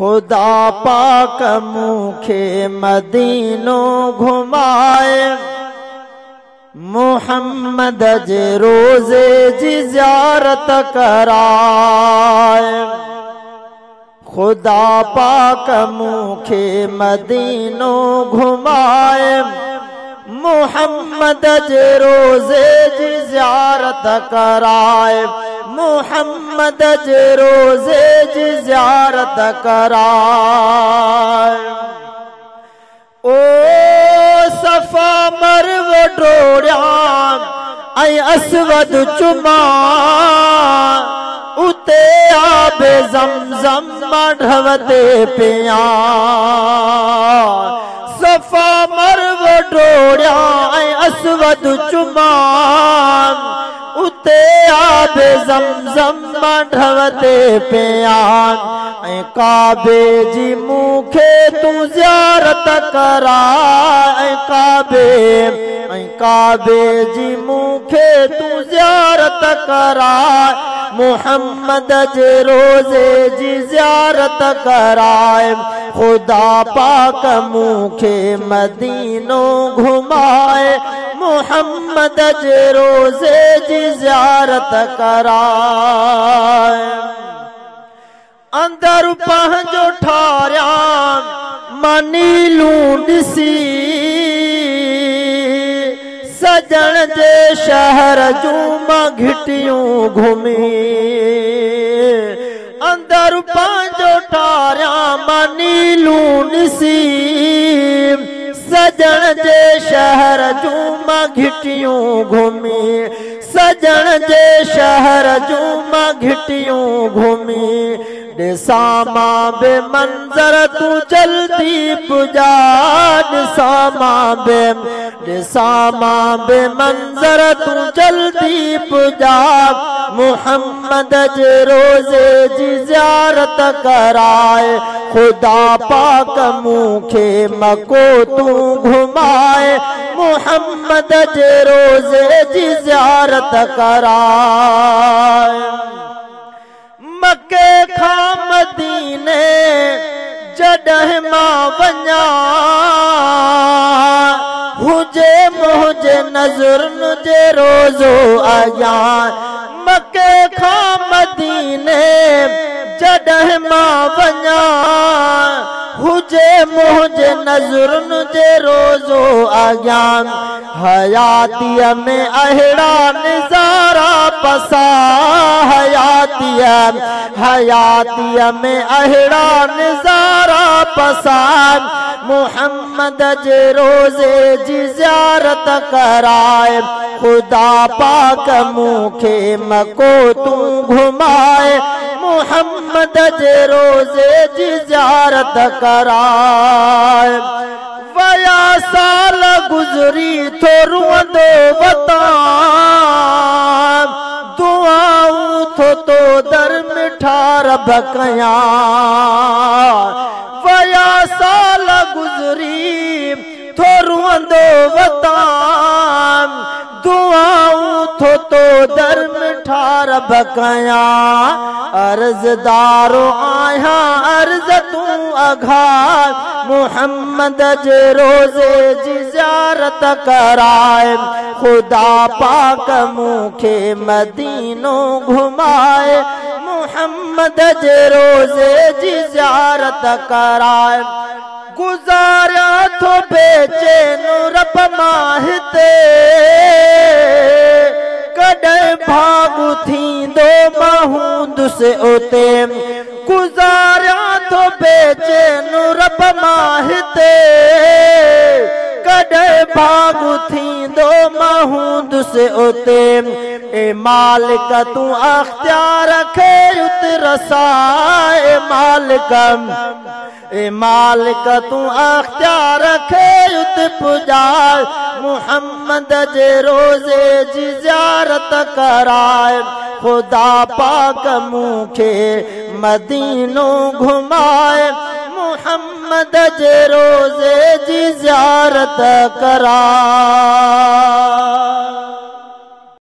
खुदा पाक मूंखे मदीनो घुमाए, मुहम्मद जे रोज़े जी ज़ियारत कराए। खुदा पाक मूंखे मदीनो घुमाए, मुहम्मद जे रोज़े जी ज़ियारत कराए, मुहम्मद जे रोज़े जी ज़ियारत कराए। ओ सफ़ा मरव डोड़िया ऐं असवद चुमा, उते आबे ज़मज़म ढवते पिया। सफ़ा मरव डोड़िया ऐं असवद चुमा, उते आबे ज़मज़म ढवते पिया। ऐं काबे जी मूंखे तूं ज़ियारत कराए, ऐं काबे जी मूंखे तूं ज़ियारत कराए, मुहम्मद जे रोज़े जी ज़ियारत कराए। खुदा पाक मूंखे मदीनो घुमाए, मुहम्मद जे रोज़े जी ज़ियारत कराए। अंदर पंहिंजो ठारिया मनीलूं ॾिसी, सजण जे शहर जूं मां घिटियूं घुमी। अंदर पंहिंजो ठारिया मनीलूं ॾिसी, सजण जे शहर जूं मां घिटियूं घुमी। सजण जे शहर जूं मां घिटियूं घुमी। ॾिसां मां बे मंज़र तूं जल्दी पुॼा, ॾिसां मां बे मंज़र तूं जल्दी पुॼा। मुहम्मद जे रोज़े जी ज़ियारत कराए, खुदा पाक मूंखे मको तूं घुमाए, मुहम्मद जे रोज़े जी ज़ियारत कराए। मके खां मदीने जॾहिं मां वञा, हुजे मुंहिंजे नज़रुनि जे रोज़ो अॻियां। मके खां मदीने जॾहिं मां वञा, हुजे मुंहिंजे नज़रुनि जे रोज़ो अॻियां। हयातीअ में अहिड़ा नज़ारा पसा, हयातीअ में अहिड़ा नज़ारा पसा। मुहम्मद जे रोज़े जी ज़ियारत कराए, खुदा पाक मूंखे मको तूं घुमाए, मुहम्मद जे रोज़े जी ज़ियारत कराए। वया साल गुज़री थो रुअंदो वतां, दुआऊं थो तो दर मिठा रब कयां। वया साल गुज़री थो रुअंदो वतां, दुआऊं थो तो दर मिठा रब कयां। अर्ज़दारो आहियां अर्ज़ तूं अघार, मुहम्मद जे रोज़े जी ज़ियारत कराए। खुदा पाक मूंखे मदीनो घुमाए, मुहम्मद जे रोज़े जी ज़ियारत कराए। गुज़ारिया थो बेचैन रब मां हिते, कॾहिं भाॻु थींदो मां हूंदुसि उते। गुज़ारिया थो बेचैन रब मां हिते, कॾहिं भाॻु थींदो मां हूंदुसि उते। ए मालिक तूं अख़्तियार खे उते रसाए, ए मालिक तूं अख़्तियार खे उते पुॼाए। मुहम्मद जे रोज़े जी ज़ियारत कराए, खुदा पाक मूंखे मदीनो घुमाए, मुहम्मद जे रोज़े जी ज़ियारत कराए।